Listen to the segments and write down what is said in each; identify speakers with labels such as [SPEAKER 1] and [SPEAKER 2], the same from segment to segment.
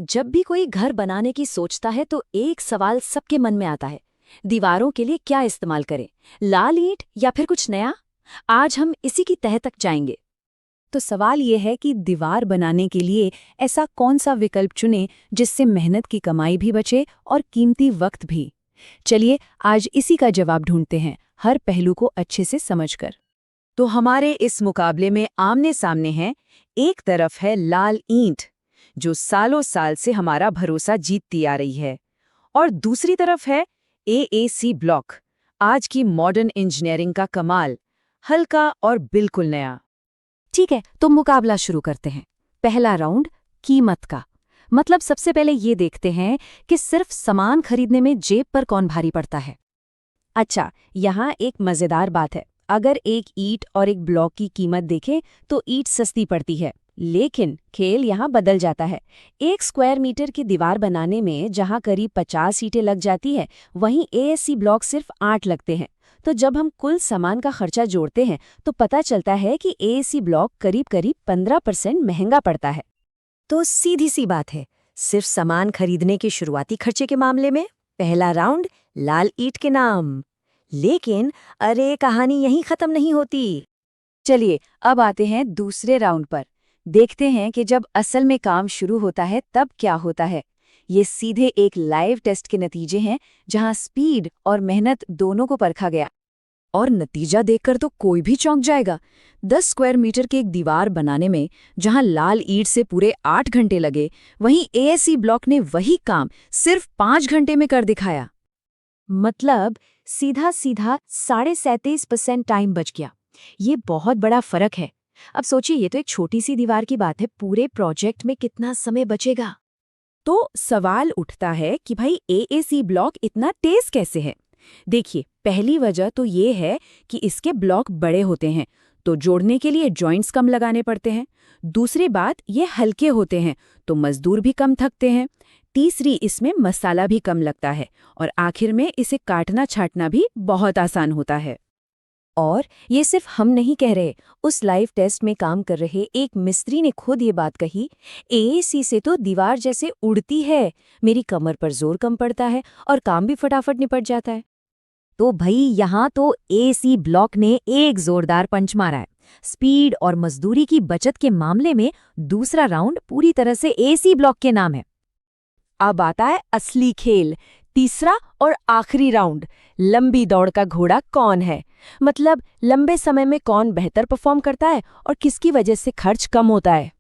[SPEAKER 1] जब भी कोई घर बनाने की सोचता है तो एक सवाल सबके मन में आता है। दीवारों के लिए क्या इस्तेमाल करें, लाल ईंट या फिर कुछ नया? आज हम इसी की तह तक जाएंगे।
[SPEAKER 2] तो सवाल ये है कि दीवार बनाने के लिए ऐसा कौन सा विकल्प चुनें जिससे मेहनत की कमाई भी बचे और कीमती वक्त भी। चलिए आज इसी का जवाब ढूंढते हैं, हर पहलू को अच्छे से समझकर। तो हमारे इस मुकाबले में आमने सामने हैं, एक तरफ है लाल ईंट जो सालों साल से हमारा भरोसा जीतती आ रही है, और दूसरी तरफ है एएसी ब्लॉक, आज की मॉडर्न इंजीनियरिंग का कमाल, हल्का और बिल्कुल नया।
[SPEAKER 1] ठीक है, तो मुकाबला शुरू करते हैं। पहला राउंड, कीमत का। मतलब सबसे पहले ये देखते हैं कि सिर्फ सामान खरीदने में जेब पर कौन भारी पड़ता है।
[SPEAKER 2] अच्छा, यहाँ एक मज़ेदार बात है। अगर एक ईंट और एक ब्लॉक की कीमत देखें तो ईंट सस्ती पड़ती है, लेकिन खेल यहाँ बदल जाता है। एक स्क्वायर मीटर की दीवार बनाने में जहाँ करीब 50 ईंटें लग जाती है, वहीं एएससी ब्लॉक सिर्फ 8 लगते हैं। तो जब हम कुल सामान का खर्चा जोड़ते हैं तो पता चलता है कि एएससी ब्लॉक करीब करीब 15% महंगा पड़ता है।
[SPEAKER 1] तो सीधी सी बात है, सिर्फ सामान खरीदने के शुरुआती खर्चे के मामले में पहला राउंड लाल ईंट के नाम। लेकिन अरे, कहानी यहीं खत्म नहीं होती।
[SPEAKER 2] चलिए अब आते हैं दूसरे राउंड पर। देखते हैं कि जब असल में काम शुरू होता है तब क्या होता है। ये सीधे एक लाइव टेस्ट के नतीजे हैं, जहां स्पीड और मेहनत दोनों को परखा गया। और नतीजा देखकर तो कोई भी चौंक जाएगा। 10 स्क्वायर मीटर की एक दीवार बनाने में जहां लाल ईंट से पूरे 8 घंटे लगे, वहीं एएससी ब्लॉक ने वही काम सिर्फ 5 घंटे में कर दिखाया। मतलब सीधा सीधा 37.5% टाइम बच गया। ये बहुत बड़ा फर्क है। अब सोचिए, ये तो एक छोटी सी दीवार की बात है, पूरे प्रोजेक्ट में कितना समय बचेगा। तो सवाल उठता है कि भाई एएसी ब्लॉक इतना तेज कैसे है। देखिए, पहली वजह तो ये है कि इसके ब्लॉक बड़े होते हैं, तो जोड़ने के लिए जॉइंट्स कम लगाने पड़ते हैं। दूसरी बात, ये हल्के होते हैं, तो मजदूर भी कम थकते हैं। तीसरी, इसमें मसाला भी कम लगता है, और आखिर में इसे काटना छाटना भी बहुत आसान होता है। और ये सिर्फ हम नहीं कह रहे, उस लाइव टेस्ट में काम कर रहे एक मिस्त्री ने खुद ये बात कही, एएसी से तो दीवार जैसे उड़ती है, मेरी कमर पर जोर कम पड़ता है और काम भी फटाफट निपट जाता है।
[SPEAKER 1] तो भाई यहाँ तो एएसी ब्लॉक ने एक जोरदार पंच मारा है। स्पीड और मजदूरी की बचत के मामले में दूसरा राउंड पूरी तरह से एएसी ब्लॉक के नाम है।
[SPEAKER 2] अब आता है असली खेल, तीसरा और आखिरी राउंड, लंबी दौड़ का घोड़ा कौन है। मतलब लंबे समय में कौन बेहतर परफॉर्म करता है और किसकी वजह से खर्च कम होता है।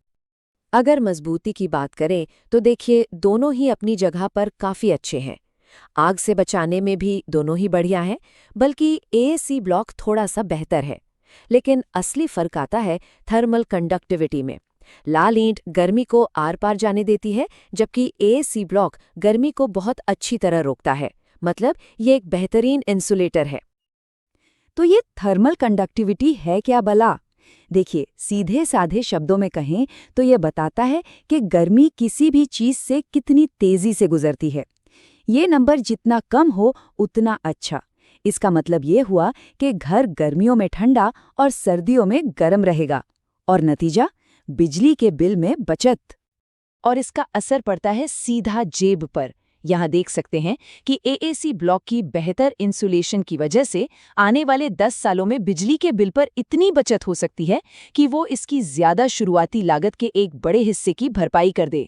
[SPEAKER 2] अगर मजबूती की बात करें तो देखिए, दोनों ही अपनी जगह पर काफी अच्छे हैं। आग से बचाने में भी दोनों ही बढ़िया हैं, बल्कि एएसी ब्लॉक थोड़ा सा बेहतर है। लेकिन असली फर्क आता है थर्मल कंडक्टिविटी में। लाल ईंट गर्मी को आर पार जाने देती है, जबकि एएसी ब्लॉक गर्मी को बहुत अच्छी तरह रोकता है। मतलब ये एक बेहतरीन इंसुलेटर है। तो ये थर्मल कंडक्टिविटी है क्या भला? देखिए, सीधे साधे शब्दों में कहें तो ये बताता है कि गर्मी किसी भी चीज से कितनी तेजी से गुजरती है। ये नंबर जितना कम हो उतना अच्छा। इसका मतलब ये हुआ कि घर गर्मियों में ठंडा और सर्दियों में गर्म रहेगा, और नतीजा बिजली के बिल में बचत। और इसका असर पड़ता है सीधा जेब पर। यहाँ देख सकते हैं कि एएसी ब्लॉक की बेहतर इंसुलेशन की वजह से आने वाले 10 सालों में बिजली के बिल पर इतनी बचत हो सकती है कि वो इसकी ज्यादा शुरुआती लागत के एक बड़े हिस्से की भरपाई कर दे।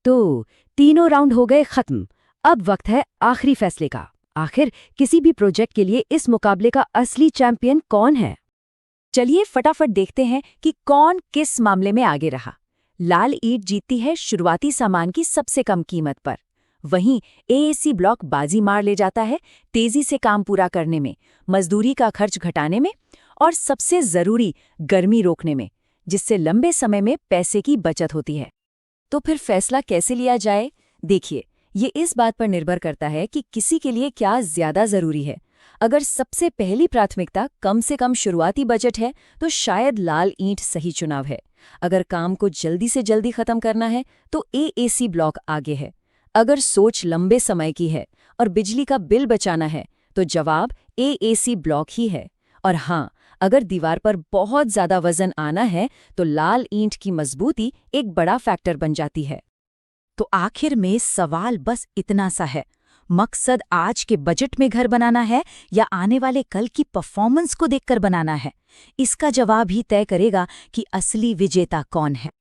[SPEAKER 1] तो तीनों राउंड हो गए खत्म। अब वक्त है आखिरी फैसले का। आखिर किसी भी प्रोजेक्ट के लिए इस मुकाबले का असली चैंपियन कौन है? चलिए फटाफट देखते हैं कि कौन किस मामले में आगे रहा। लाल ईंट जीतती है शुरुआती सामान की सबसे कम कीमत पर। वहीं एएसी ब्लॉक बाजी मार ले जाता है तेजी से काम पूरा करने में, मजदूरी का खर्च घटाने में, और सबसे जरूरी गर्मी रोकने में, जिससे लंबे समय में पैसे की बचत होती है। तो फिर फैसला कैसे लिया जाए? देखिए, ये इस बात पर निर्भर करता है कि किसी के लिए क्या ज्यादा जरूरी है। अगर सबसे पहली प्राथमिकता कम से कम शुरुआती बजट है तो शायद लाल ईंट सही चुनाव है। अगर काम को जल्दी से जल्दी खत्म करना है तो एएसी ब्लॉक आगे है। अगर सोच लंबे समय की है और बिजली का बिल बचाना है तो जवाब एएसी ब्लॉक ही है। और हाँ, अगर दीवार पर बहुत ज्यादा वजन आना है तो लाल ईंट की मजबूती एक बड़ा फैक्टर बन जाती है।
[SPEAKER 3] तो आखिर में सवाल बस इतना सा है, मकसद आज के बजट में घर बनाना है या आने वाले कल की परफॉर्मेंस को देखकर बनाना है? इसका जवाब ही तय करेगा कि असली विजेता कौन है।